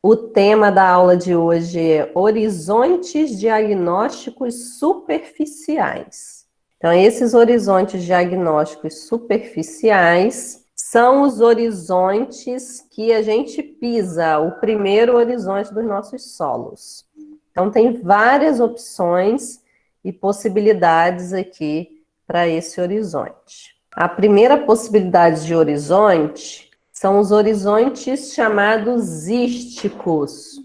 O tema da aula de hoje é horizontes diagnósticos superficiais. Então, esses horizontes diagnósticos superficiais são os horizontes que a gente pisa, o primeiro horizonte dos nossos solos. Então, tem várias opções e possibilidades aqui para esse horizonte. A primeira possibilidade de horizonte são os horizontes chamados ísticos,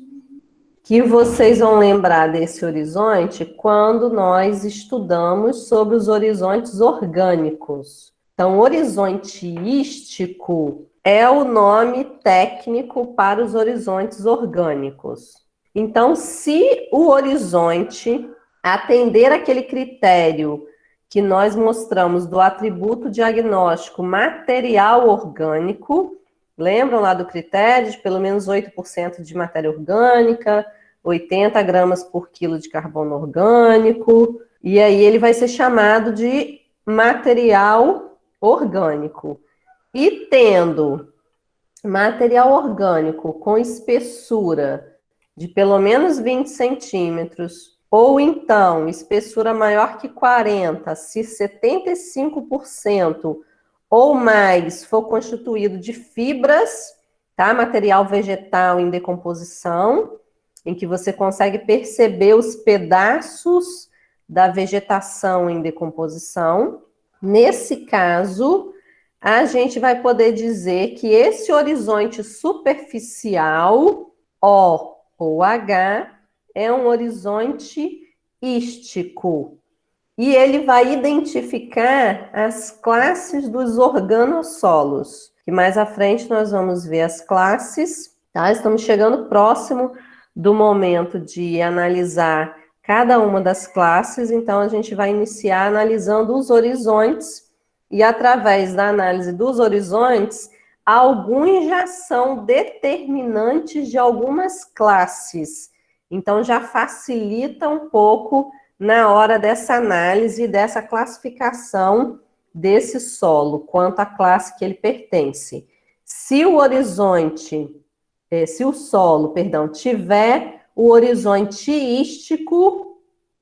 que vocês vão lembrar desse horizonte quando nós estudamos sobre os horizontes orgânicos. Então, horizonte ístico é o nome técnico para os horizontes orgânicos. Então, se o horizonte atender aquele critério que nós mostramos do atributo diagnóstico material orgânico, lembram lá do critério de pelo menos 8% de matéria orgânica, 80 gramas por quilo de carbono orgânico, e aí ele vai ser chamado de material orgânico. E tendo material orgânico com espessura de pelo menos 20 centímetros, ou então espessura maior que 40, se 75% ou mais for constituído de fibras, tá? Material vegetal em decomposição, em que você consegue perceber os pedaços da vegetação em decomposição. Nesse caso, a gente vai poder dizer que esse horizonte superficial, O ou H, é um horizonte ístico. E ele vai identificar as classes dos organossolos, que mais à frente nós vamos ver as classes, tá? Estamos chegando próximo do momento de analisar cada uma das classes, então a gente vai iniciar analisando os horizontes, e através da análise dos horizontes, alguns já são determinantes de algumas classes, então já facilita um pouco na hora dessa análise, dessa classificação desse solo, quanto à classe que ele pertence. Se o solo, tiver o horizonte ístico,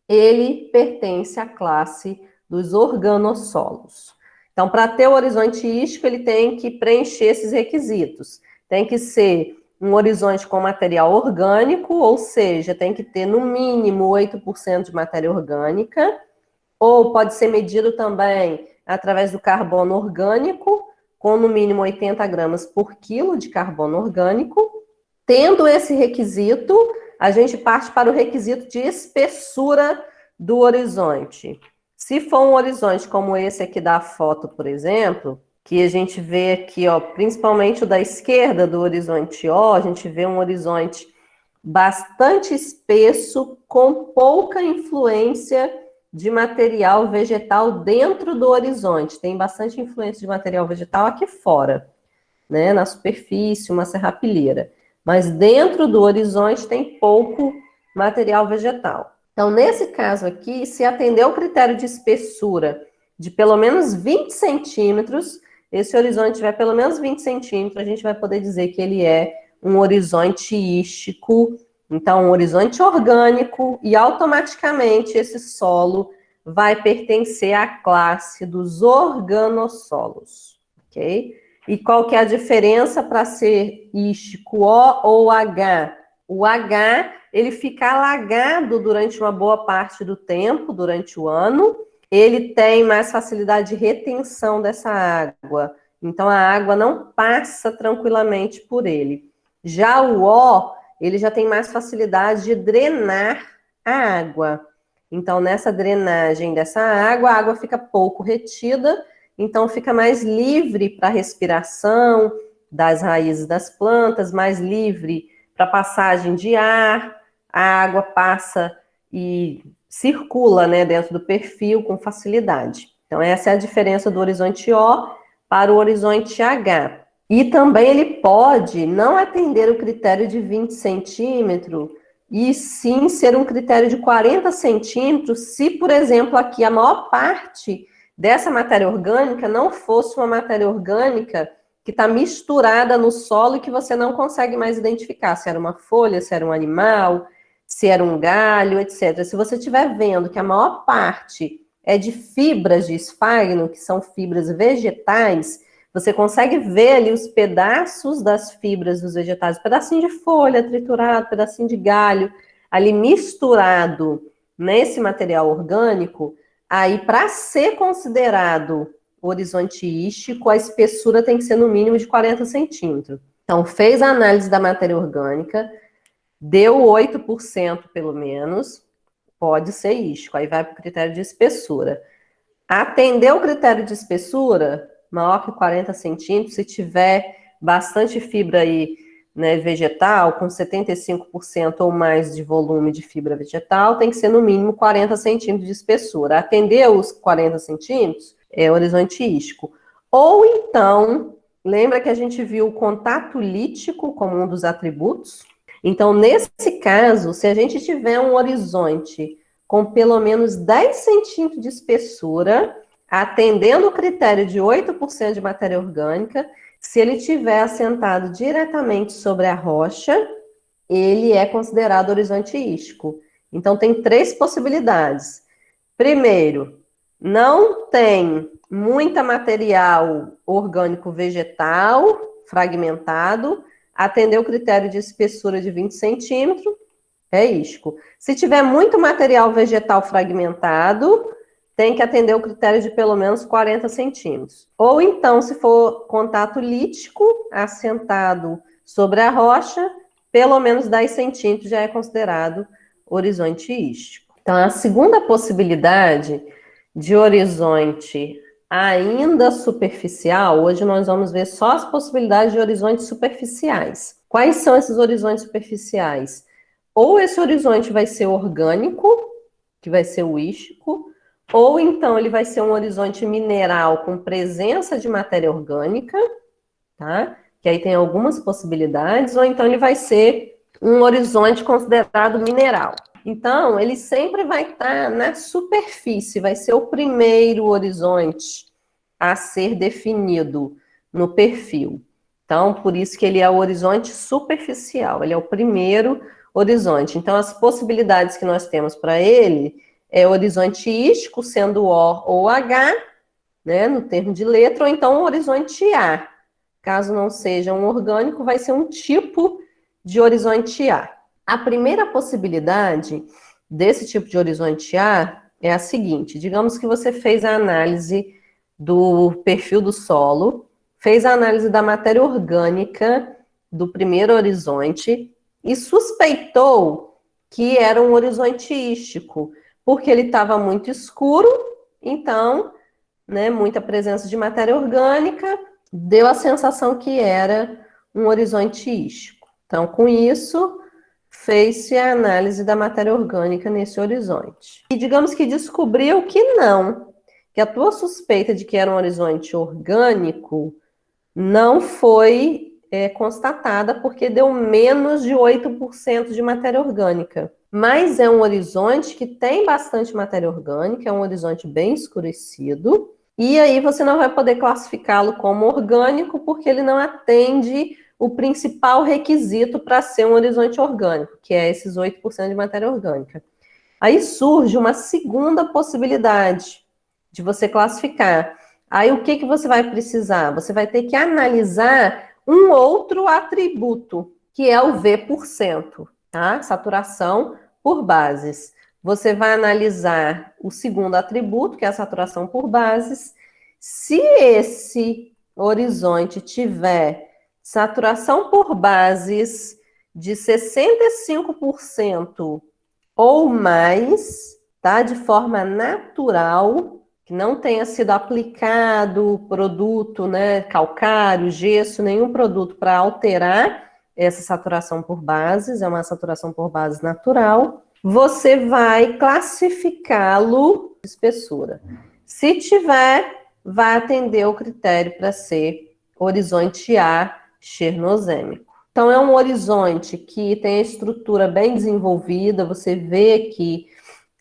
ele pertence à classe dos organossolos. Então, para ter o horizonte ístico, ele tem que preencher esses requisitos. Tem que ser um horizonte com material orgânico, ou seja, tem que ter no mínimo 8% de matéria orgânica, ou pode ser medido também através do carbono orgânico, com no mínimo 80 gramas por quilo de carbono orgânico. Tendo esse requisito, a gente parte para o requisito de espessura do horizonte. Se for um horizonte como esse aqui da foto, por exemplo, que a gente vê aqui, ó, principalmente o da esquerda do horizonte O, a gente vê um horizonte bastante espesso, com pouca influência de material vegetal dentro do horizonte. Tem bastante influência de material vegetal aqui fora, né, na superfície, uma serrapilheira. Mas dentro do horizonte tem pouco material vegetal. Então, nesse caso aqui, se atender ao critério de espessura de pelo menos 20 centímetros, esse horizonte tiver pelo menos 20 centímetros, a gente vai poder dizer que ele é um horizonte ístico, então um horizonte orgânico, e automaticamente esse solo vai pertencer à classe dos organossolos, ok? E qual que é a diferença para ser ístico O ou H? O H, ele fica alagado durante uma boa parte do tempo, durante o ano. Ele tem mais facilidade de retenção dessa água. Então, a água não passa tranquilamente por ele. Já o O, ele já tem mais facilidade de drenar a água. Então, nessa drenagem dessa água, a água fica pouco retida, então fica mais livre para a respiração das raízes das plantas, mais livre para passagem de ar, a água passa e circula, né, dentro do perfil com facilidade. Então, essa é a diferença do horizonte O para o horizonte H. E também ele pode não atender o critério de 20 centímetros, e sim ser um critério de 40 centímetros, se, por exemplo, aqui a maior parte dessa matéria orgânica não fosse uma matéria orgânica que está misturada no solo e que você não consegue mais identificar se era uma folha, se era um animal, se era um galho, etc. Se você estiver vendo que a maior parte é de fibras de esfagno, que são fibras vegetais, você consegue ver ali os pedaços das fibras dos vegetais, pedacinho de folha triturado, pedacinho de galho, ali misturado nesse material orgânico. Aí, para ser considerado horizonte ístico, a espessura tem que ser no mínimo de 40 centímetros. Então, fez a análise da matéria orgânica, deu 8% pelo menos, pode ser ístico. Aí vai para o critério de espessura. Atendeu o critério de espessura, maior que 40 centímetros, se tiver bastante fibra aí, né, vegetal, com 75% ou mais de volume de fibra vegetal, tem que ser no mínimo 40 centímetros de espessura. Atendeu os 40 centímetros, é horizonte ístico. Ou então, lembra que a gente viu o contato lítico como um dos atributos? Então, nesse caso, se a gente tiver um horizonte com pelo menos 10 centímetros de espessura, atendendo o critério de 8% de matéria orgânica, se ele estiver assentado diretamente sobre a rocha, ele é considerado horizonte ístico. Então, tem 3 possibilidades. Primeiro, não tem muita material orgânico vegetal fragmentado, atendeu o critério de espessura de 20 centímetros, é ístico. Se tiver muito material vegetal fragmentado, tem que atender o critério de pelo menos 40 centímetros. Ou então, se for contato lítico, assentado sobre a rocha, pelo menos 10 centímetros já é considerado horizonte ístico. Então, a segunda possibilidade de horizonte ainda superficial, hoje nós vamos ver só as possibilidades de horizontes superficiais. Quais são esses horizontes superficiais? Ou esse horizonte vai ser orgânico, que vai ser o ístico, ou então ele vai ser um horizonte mineral com presença de matéria orgânica, tá? Que aí tem algumas possibilidades, ou então ele vai ser um horizonte considerado mineral. Então, ele sempre vai estar na superfície, vai ser o primeiro horizonte a ser definido no perfil. Então, por isso que ele é o horizonte superficial, ele é o primeiro horizonte. Então, as possibilidades que nós temos para ele é horizonte ístico, sendo O ou H, né, no termo de letra, ou então horizonte A. Caso não seja um orgânico, vai ser um tipo de horizonte A. A primeira possibilidade desse tipo de horizonte A é a seguinte: digamos que você fez a análise do perfil do solo, fez a análise da matéria orgânica do primeiro horizonte e suspeitou que era um horizonte ístico, porque ele estava muito escuro, então, né, muita presença de matéria orgânica, deu a sensação que era um horizonte ístico. Então, com isso, fez-se a análise da matéria orgânica nesse horizonte. E digamos que descobriu que não, que a tua suspeita de que era um horizonte orgânico não foi constatada porque deu menos de 8% de matéria orgânica. Mas é um horizonte que tem bastante matéria orgânica, é um horizonte bem escurecido, e aí você não vai poder classificá-lo como orgânico porque ele não atende o principal requisito para ser um horizonte orgânico, que é esses 8% de matéria orgânica. Aí surge uma segunda possibilidade de você classificar. Aí o que você vai precisar? Você vai ter que analisar um outro atributo, que é o V%, tá? Saturação por bases. Você vai analisar o segundo atributo, que é a saturação por bases. Se esse horizonte tiver saturação por bases de 65% ou mais, tá? De forma natural, que não tenha sido aplicado produto, né, calcário, gesso, nenhum produto para alterar essa saturação por bases, é uma saturação por bases natural, você vai classificá-lo de espessura. Se tiver, vai atender o critério para ser horizonte A chernozêmico. Então, é um horizonte que tem a estrutura bem desenvolvida, você vê que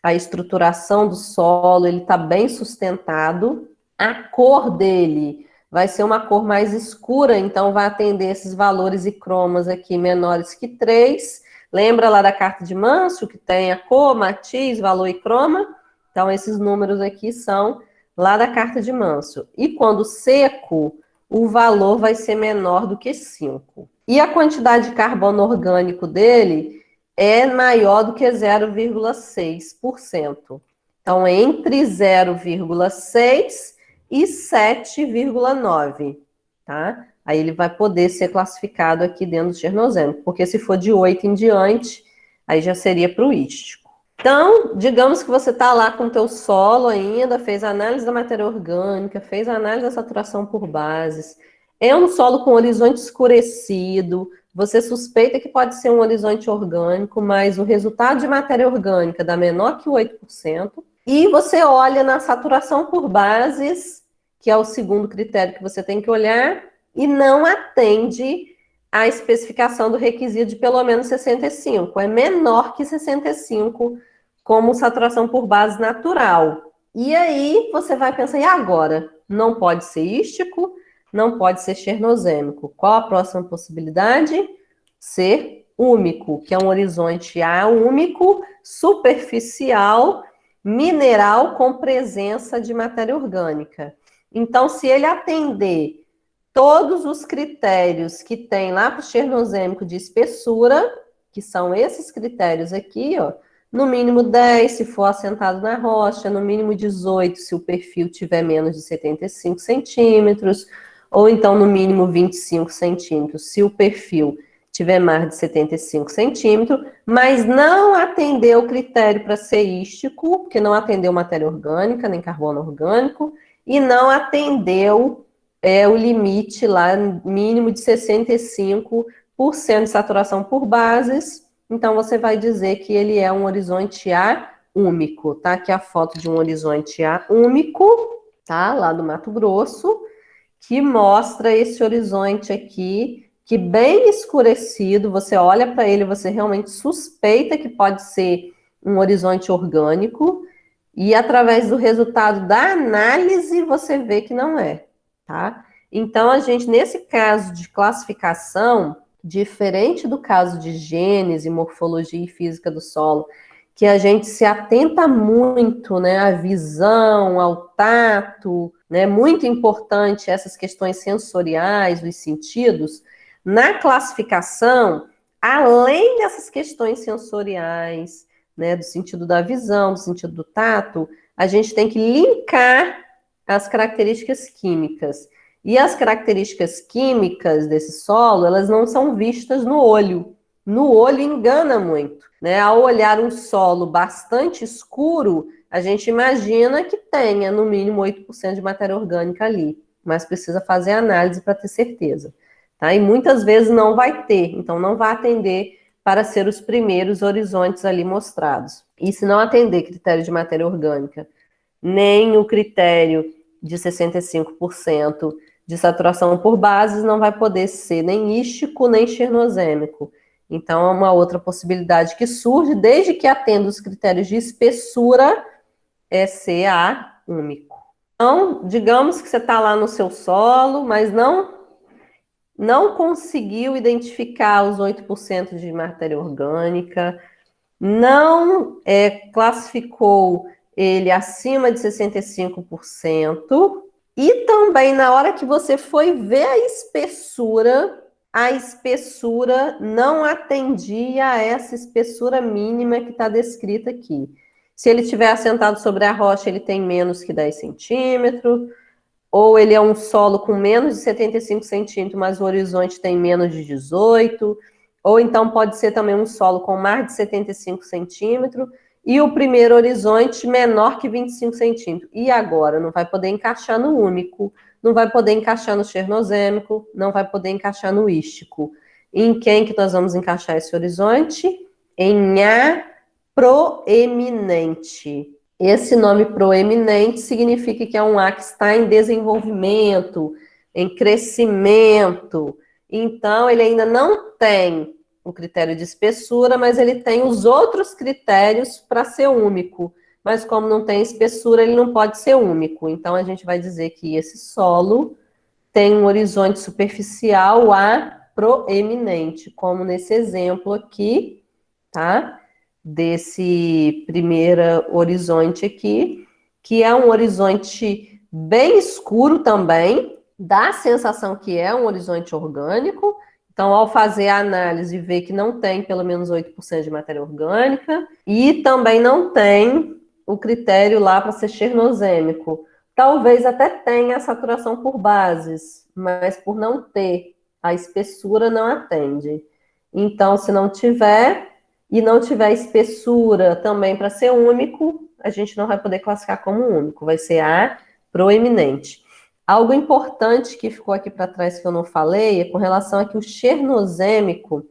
a estruturação do solo, ele está bem sustentado, a cor dele vai ser uma cor mais escura, então vai atender esses valores e cromas aqui menores que 3. Lembra lá da carta de Manso, que tem a cor, matiz, valor e croma? Então, esses números aqui são lá da carta de Manso. E quando seco, o valor vai ser menor do que 5. E a quantidade de carbono orgânico dele é maior do que 0,6%. Então, entre 0,6 e 7,9, tá? Aí ele vai poder ser classificado aqui dentro do chernozêmico, porque se for de 8 em diante, aí já seria para o ístico. Então, digamos que você está lá com o teu solo ainda, fez análise da matéria orgânica, fez análise da saturação por bases, é um solo com horizonte escurecido, você suspeita que pode ser um horizonte orgânico, mas o resultado de matéria orgânica dá menor que 8%, e você olha na saturação por bases, que é o segundo critério que você tem que olhar, e não atende à especificação do requisito de pelo menos 65. É menor que 65 como saturação por base natural. E aí você vai pensar, e agora? Não pode ser ístico, não pode ser chernozêmico. Qual a próxima possibilidade? Ser úmico, que é um horizonte úmico, superficial, mineral com presença de matéria orgânica. Então, se ele atender todos os critérios que tem lá para o chernozêmico de espessura, que são esses critérios aqui, ó, no mínimo 10 se for assentado na rocha, no mínimo 18 se o perfil tiver menos de 75 centímetros, ou então no mínimo 25 centímetros se o perfil tiver mais de 75 centímetros, mas não atendeu o critério para ser ístico, porque não atendeu matéria orgânica, nem carbono orgânico, e não atendeu o limite lá mínimo de 65% de saturação por bases. Então, você vai dizer que ele é um horizonte A úmico, tá? Aqui a foto de um horizonte A úmico, tá? Lá do Mato Grosso, que mostra esse horizonte aqui, que bem escurecido, você olha para ele, você realmente suspeita que pode ser um horizonte orgânico, e através do resultado da análise, você vê que não é, tá? Então, a gente, nesse caso de classificação, diferente do caso de gênese, morfologia e física do solo, que a gente se atenta muito, né, à visão, ao tato, né, muito importante essas questões sensoriais, dos sentidos. Na classificação, além dessas questões sensoriais, né, do sentido da visão, do sentido do tato, a gente tem que linkar as características químicas. E as características químicas desse solo, elas não são vistas no olho. No olho engana muito, né? Ao olhar um solo bastante escuro, a gente imagina que tenha no mínimo 8% de matéria orgânica ali, mas precisa fazer análise para ter certeza, tá? E muitas vezes não vai ter, então não vai atender para ser os primeiros horizontes ali mostrados. E se não atender critério de matéria orgânica, nem o critério de 65% de saturação por bases, não vai poder ser nem ístico, nem chernozêmico. Então, é uma outra possibilidade que surge, desde que atenda os critérios de espessura, é ser A úmico. Então, digamos que você está lá no seu solo, mas não conseguiu identificar os 8% de matéria orgânica, não classificou ele acima de 65%, e também na hora que você foi ver a espessura não atendia a essa espessura mínima que está descrita aqui. Se ele estiver assentado sobre a rocha, ele tem menos que 10 centímetros, ou ele é um solo com menos de 75 centímetros, mas o horizonte tem menos de 18, ou então pode ser também um solo com mais de 75 centímetros, e o primeiro horizonte menor que 25 centímetros. E agora? Não vai poder encaixar no úmico, não vai poder encaixar no chernozêmico, não vai poder encaixar no ístico. Em quem que nós vamos encaixar esse horizonte? Em A proeminente. Esse nome proeminente significa que é um A que está em desenvolvimento, em crescimento. Então, ele ainda não tem o critério de espessura, mas ele tem os outros critérios para ser úmico. Mas como não tem espessura, ele não pode ser úmico. Então, a gente vai dizer que esse solo tem um horizonte superficial A proeminente, como nesse exemplo aqui, tá? Desse primeiro horizonte aqui, que é um horizonte bem escuro também, dá a sensação que é um horizonte orgânico. Então, ao fazer a análise, vê que não tem pelo menos 8% de matéria orgânica e também não tem o critério lá para ser chernozêmico. Talvez até tenha a saturação por bases, mas por não ter a espessura, não atende. Então, se não tiver, e não tiver espessura também para ser único, a gente não vai poder classificar como único, vai ser A proeminente. Algo importante que ficou aqui para trás que eu não falei é com relação a que o chernozêmico,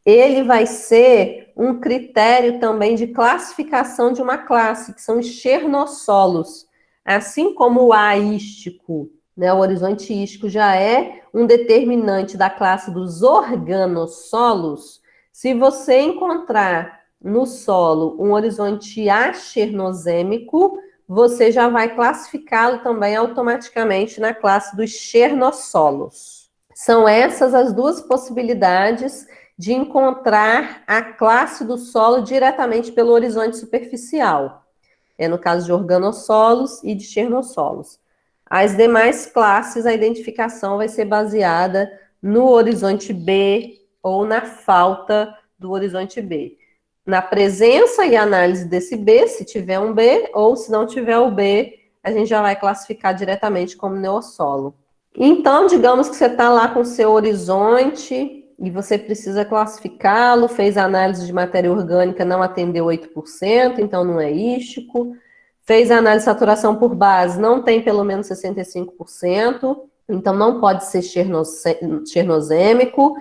ele vai ser um critério também de classificação de uma classe, que são os chernossolos. Assim como o aístico, né, o horizonte ístico já é um determinante da classe dos organossolos. Se você encontrar no solo um horizonte achernozêmico, você já vai classificá-lo também automaticamente na classe dos chernossolos. São essas as duas possibilidades de encontrar a classe do solo diretamente pelo horizonte superficial. É no caso de organossolos e de chernossolos. As demais classes, a identificação vai ser baseada no horizonte B ou na falta do horizonte B. Na presença e análise desse B, se tiver um B, ou se não tiver o B, a gente já vai classificar diretamente como neossolo. Então, digamos que você está lá com o seu horizonte e você precisa classificá-lo, fez a análise de matéria orgânica, não atendeu 8%, então não é ístico. Fez a análise de saturação por base, não tem pelo menos 65%, então não pode ser chernozêmico.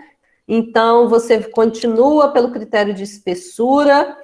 Então, você continua pelo critério de espessura,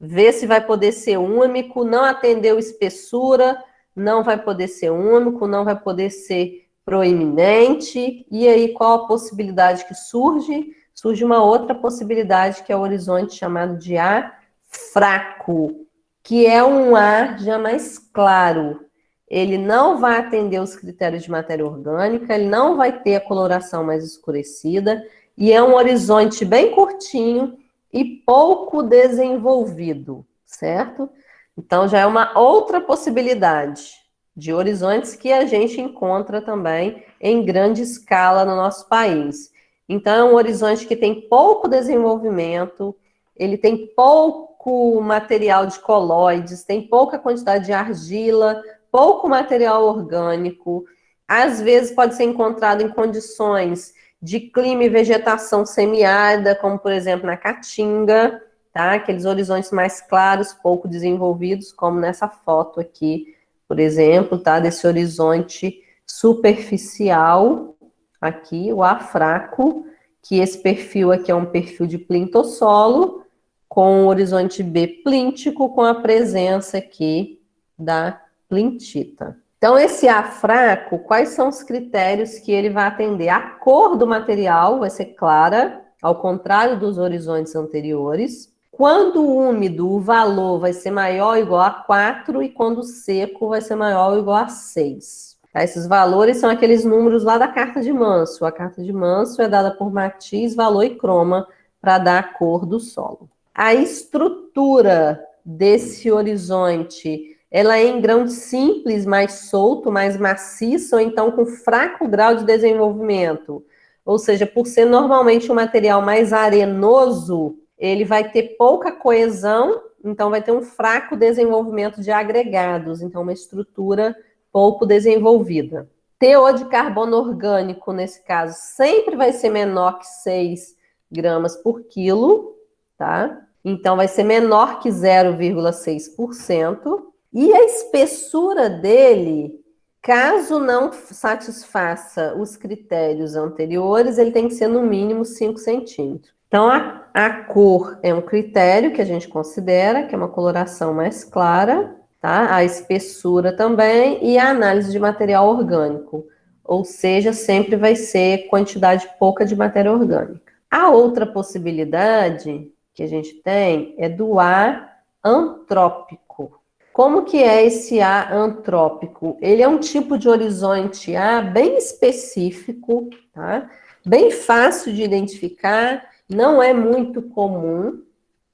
vê se vai poder ser único, não atendeu espessura, não vai poder ser único, não vai poder ser proeminente. E aí, qual a possibilidade que surge? Surge uma outra possibilidade, que é o horizonte chamado de A fraco, que é um A já mais claro. Ele não vai atender os critérios de matéria orgânica, ele não vai ter a coloração mais escurecida, e é um horizonte bem curtinho e pouco desenvolvido, certo? Então, já é uma outra possibilidade de horizontes que a gente encontra também em grande escala no nosso país. Então, é um horizonte que tem pouco desenvolvimento, ele tem pouco material de colóides, tem pouca quantidade de argila, pouco material orgânico, às vezes pode ser encontrado em condições de clima e vegetação semiárida, como por exemplo na Caatinga, tá? Aqueles horizontes mais claros, pouco desenvolvidos, como nessa foto aqui, por exemplo, tá? Desse horizonte superficial, aqui, o A fraco, que esse perfil aqui é um perfil de plintossolo, com o horizonte B plíntico, com a presença aqui da plintita. Então, esse A fraco, quais são os critérios que ele vai atender? A cor do material vai ser clara, ao contrário dos horizontes anteriores. Quando úmido, o valor vai ser maior ou igual a 4, e quando seco, vai ser maior ou igual a 6. Tá? Esses valores são aqueles números lá da carta de Manso. A carta de Manso é dada por matiz, valor e croma para dar a cor do solo. A estrutura desse horizonte, ela é em grão simples, mais solto, mais maciço, ou então com fraco grau de desenvolvimento. Ou seja, por ser normalmente um material mais arenoso, ele vai ter pouca coesão, então vai ter um fraco desenvolvimento de agregados, então uma estrutura pouco desenvolvida. Teor de carbono orgânico, nesse caso, sempre vai ser menor que 6 gramas por quilo, tá? Então, vai ser menor que 0,6%. E a espessura dele, caso não satisfaça os critérios anteriores, ele tem que ser no mínimo 5 centímetros. Então, a cor é um critério que a gente considera, que é uma coloração mais clara, tá? A espessura também e a análise de material orgânico. Ou seja, sempre vai ser quantidade pouca de matéria orgânica. A outra possibilidade que a gente tem é do A antrópico. Como que é esse A antrópico? Ele é um tipo de horizonte A bem específico, tá? Bem fácil de identificar, não é muito comum,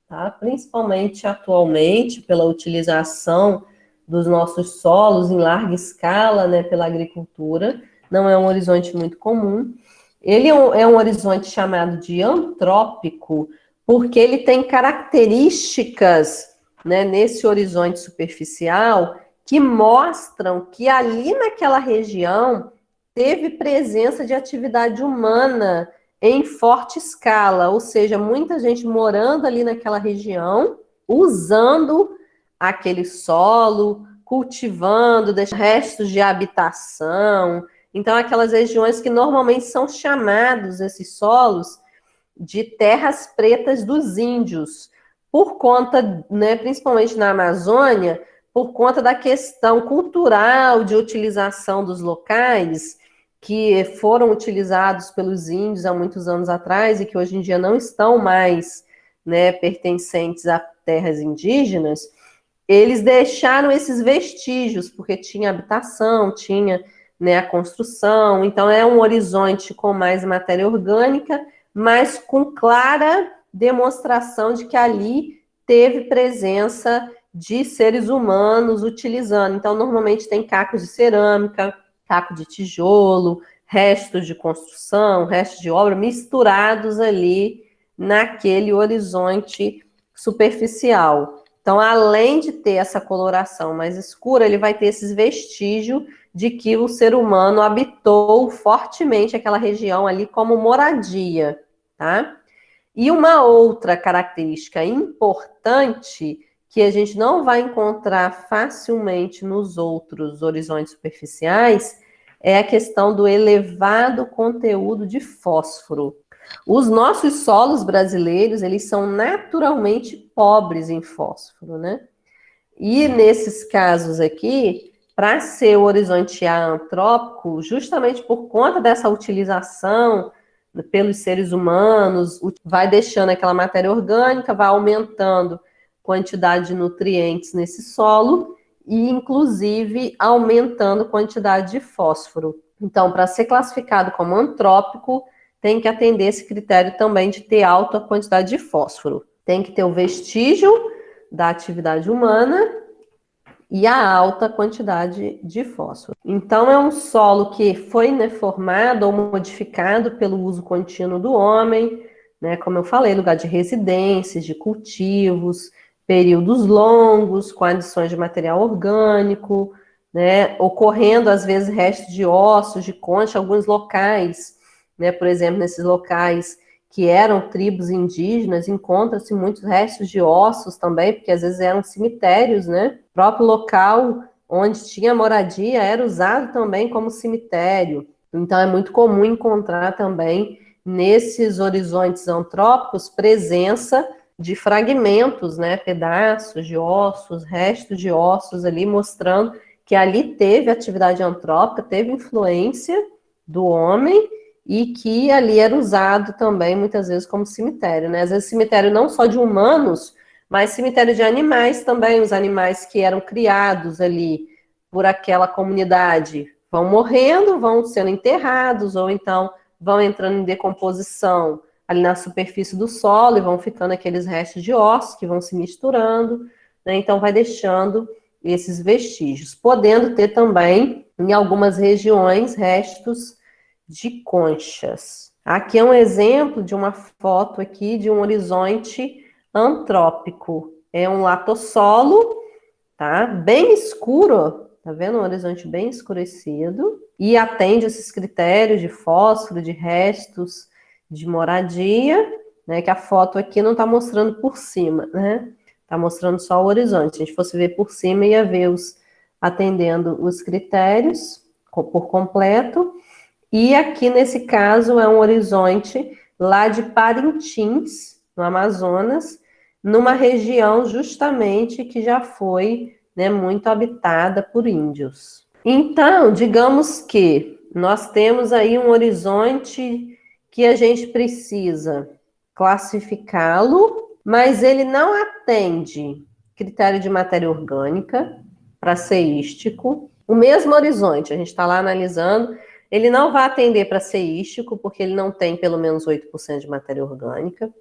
tá? Principalmente atualmente, pela utilização dos nossos solos em larga escala, né, pela agricultura, não é um horizonte muito comum. Ele é um horizonte chamado de antrópico, porque ele tem características, né, nesse horizonte superficial que mostram que ali naquela região teve presença de atividade humana em forte escala, ou seja, muita gente morando ali naquela região, usando aquele solo, cultivando, deixando restos de habitação. Então, aquelas regiões que normalmente são chamados, esses solos, de terras pretas dos índios, por conta, né, principalmente na Amazônia, por conta da questão cultural de utilização dos locais que foram utilizados pelos índios há muitos anos atrás e que hoje em dia não estão mais, né, pertencentes a terras indígenas. Eles deixaram esses vestígios, porque tinha habitação, tinha, né, a construção, então é um horizonte com mais matéria orgânica, mas com clara demonstração de que ali teve presença de seres humanos utilizando. Então, normalmente tem cacos de cerâmica, caco de tijolo, restos de construção, restos de obra misturados ali naquele horizonte superficial. Então, além de ter essa coloração mais escura, ele vai ter esses vestígios de que o ser humano habitou fortemente aquela região ali como moradia, tá? E uma outra característica importante que a gente não vai encontrar facilmente nos outros horizontes superficiais é a questão do elevado conteúdo de fósforo. Os nossos solos brasileiros, eles são naturalmente pobres em fósforo, né? E nesses casos aqui, para ser o horizonte A antrópico, justamente por conta dessa utilização pelos seres humanos, vai deixando aquela matéria orgânica, vai aumentando a quantidade de nutrientes nesse solo e, inclusive, aumentando a quantidade de fósforo. Então, para ser classificado como antrópico, tem que atender esse critério também de ter alta quantidade de fósforo. Tem que ter o vestígio da atividade humana e a alta quantidade de fósforo. Então, é um solo que foi, né, formado ou modificado pelo uso contínuo do homem, né, como eu falei, lugar de residências, de cultivos, períodos longos, com adições de material orgânico, né, ocorrendo, às vezes, restos de ossos, de concha, alguns locais, né, por exemplo, nesses locais que eram tribos indígenas, encontra-se muitos restos de ossos também, porque às vezes eram cemitérios, né? O próprio local onde tinha moradia era usado também como cemitério. Então é muito comum encontrar também nesses horizontes antrópicos presença de fragmentos, né? Pedaços de ossos, restos de ossos ali, mostrando que ali teve atividade antrópica, teve influência do homem, e que ali era usado também, muitas vezes, como cemitério, né? Às vezes cemitério não só de humanos, mas cemitério de animais também, os animais que eram criados ali por aquela comunidade vão morrendo, vão sendo enterrados, ou então vão entrando em decomposição ali na superfície do solo, e vão ficando aqueles restos de ossos que vão se misturando, né? Então vai deixando esses vestígios, podendo ter também, em algumas regiões, restos de conchas. Aqui é um exemplo de uma foto aqui de um horizonte antrópico. É um latossolo, tá? Bem escuro, tá vendo? Um horizonte bem escurecido e atende esses critérios de fósforo, de restos de moradia, né? Que a foto aqui não tá mostrando por cima, né? Tá mostrando só o horizonte. Se a gente fosse ver por cima, ia ver os atendendo os critérios por completo. E aqui, nesse caso, é um horizonte lá de Parintins, no Amazonas, numa região justamente que já foi, né, muito habitada por índios. Então, digamos que nós temos aí um horizonte que a gente precisa classificá-lo, mas ele não atende critério de matéria orgânica para ceístico. O mesmo horizonte, a gente está lá analisando, ele não vai atender para ceístico, porque ele não tem pelo menos 8% de matéria orgânica.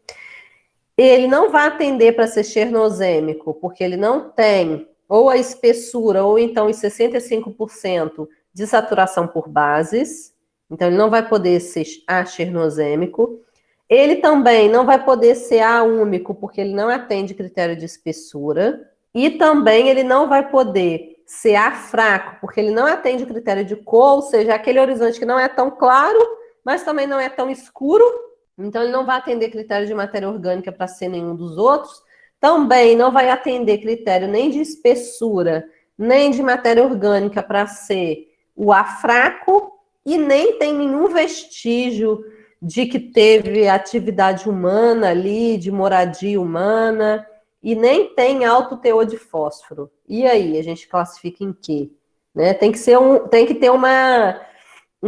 Ele não vai atender para ser chernozêmico, porque ele não tem ou a espessura, ou então os 65% de saturação por bases. Então, ele não vai poder ser achernozêmico. Ele também não vai poder ser aúmico, porque ele não atende critério de espessura. E também ele não vai poder ser afraco, porque ele não atende o critério de cor, ou seja, aquele horizonte que não é tão claro, mas também não é tão escuro. Então, ele não vai atender critério de matéria orgânica para ser nenhum dos outros. Também não vai atender critério nem de espessura, nem de matéria orgânica para ser o afraco, e nem tem nenhum vestígio de que teve atividade humana ali, de moradia humana, e nem tem alto teor de fósforo. E aí, a gente classifica em quê? Né? Tem que ter uma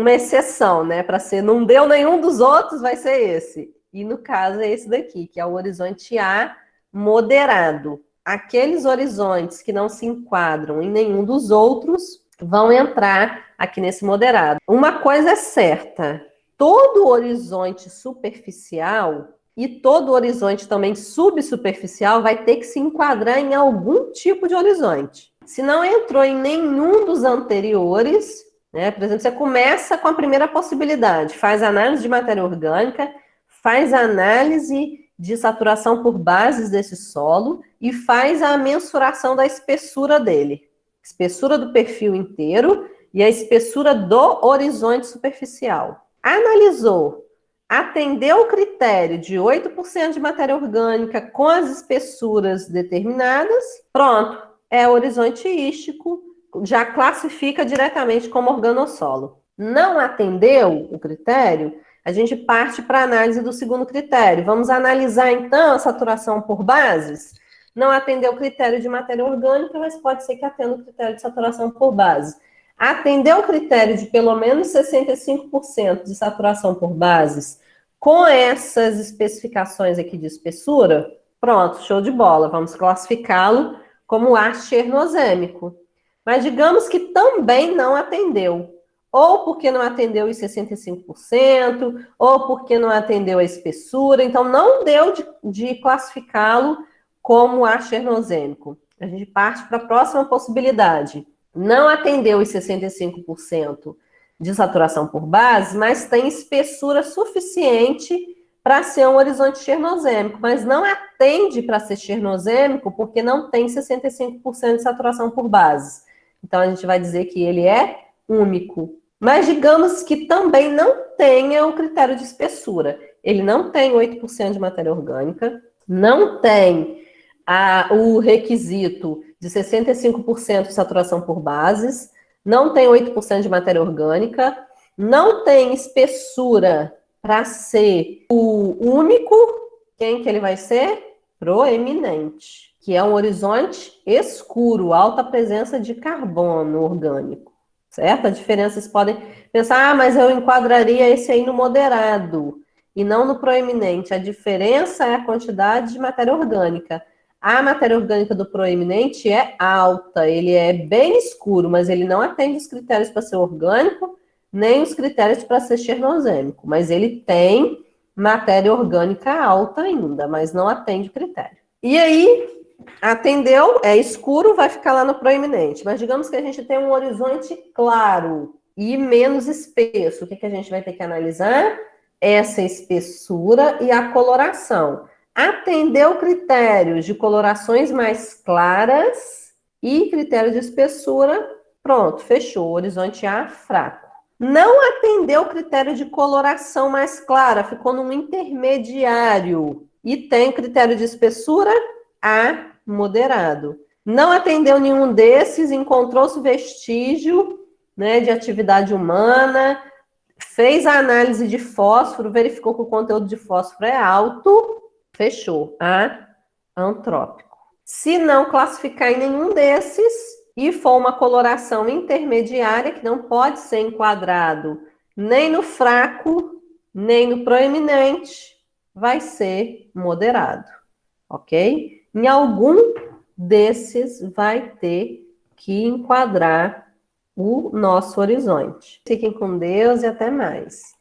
exceção, né? Para ser, não deu nenhum dos outros, vai ser esse. E no caso é esse daqui, que é o horizonte A moderado. Aqueles horizontes que não se enquadram em nenhum dos outros vão entrar aqui nesse moderado. Uma coisa é certa, todo horizonte superficial e todo horizonte também subsuperficial vai ter que se enquadrar em algum tipo de horizonte. Se não entrou em nenhum dos anteriores, né, por exemplo, você começa com a primeira possibilidade, faz análise de matéria orgânica, faz análise de saturação por bases desse solo e faz a mensuração da espessura dele. Espessura do perfil inteiro e a espessura do horizonte superficial. Analisou, atendeu o critério de 8% de matéria orgânica com as espessuras determinadas, pronto, é horizonte ístico, já classifica diretamente como organossolo. Não atendeu o critério, a gente parte para a análise do segundo critério. Vamos analisar, então, a saturação por bases? Não atendeu o critério de matéria orgânica, mas pode ser que atenda o critério de saturação por base. Atendeu o critério de pelo menos 65% de saturação por bases com essas especificações aqui de espessura? Pronto, show de bola. Vamos classificá-lo como achernozêmico. Mas digamos que também não atendeu. Ou porque não atendeu os 65%, ou porque não atendeu a espessura. Então, não deu de classificá-lo como achernozêmico. A gente parte para a próxima possibilidade. Não atendeu os 65% de saturação por base, mas tem espessura suficiente para ser um horizonte chernozêmico, mas não atende para ser chernozêmico porque não tem 65% de saturação por base. Então, a gente vai dizer que ele é úmico. Mas digamos que também não tenha o critério de espessura. Ele não tem 8% de matéria orgânica, não tem o requisito de 65% de saturação por bases, não tem 8% de matéria orgânica, não tem espessura para ser o úmico. Quem que ele vai ser? Proeminente, que é um horizonte escuro, alta presença de carbono orgânico, certo? A diferença, vocês podem pensar, mas eu enquadraria esse aí no moderado e não no proeminente. A diferença é a quantidade de matéria orgânica. A matéria orgânica do proeminente é alta, ele é bem escuro, mas ele não atende os critérios para ser orgânico, nem os critérios para ser chernozêmico, mas ele tem matéria orgânica alta ainda, mas não atende o critério. E aí, atendeu, é escuro, vai ficar lá no proeminente, mas digamos que a gente tem um horizonte claro e menos espesso, o que a gente vai ter que analisar? Essa espessura e a coloração. Atendeu critérios de colorações mais claras e critério de espessura, pronto, fechou, horizonte A fraco. Não atendeu o critério de coloração mais clara, ficou num intermediário e tem critério de espessura A moderado. Não atendeu nenhum desses, encontrou-se vestígio, né, de atividade humana, fez a análise de fósforo, verificou que o conteúdo de fósforo é alto, fechou, antrópico. Se não classificar em nenhum desses e for uma coloração intermediária, que não pode ser enquadrado nem no fraco, nem no proeminente, vai ser moderado, ok? Em algum desses vai ter que enquadrar o nosso horizonte. Fiquem com Deus e até mais.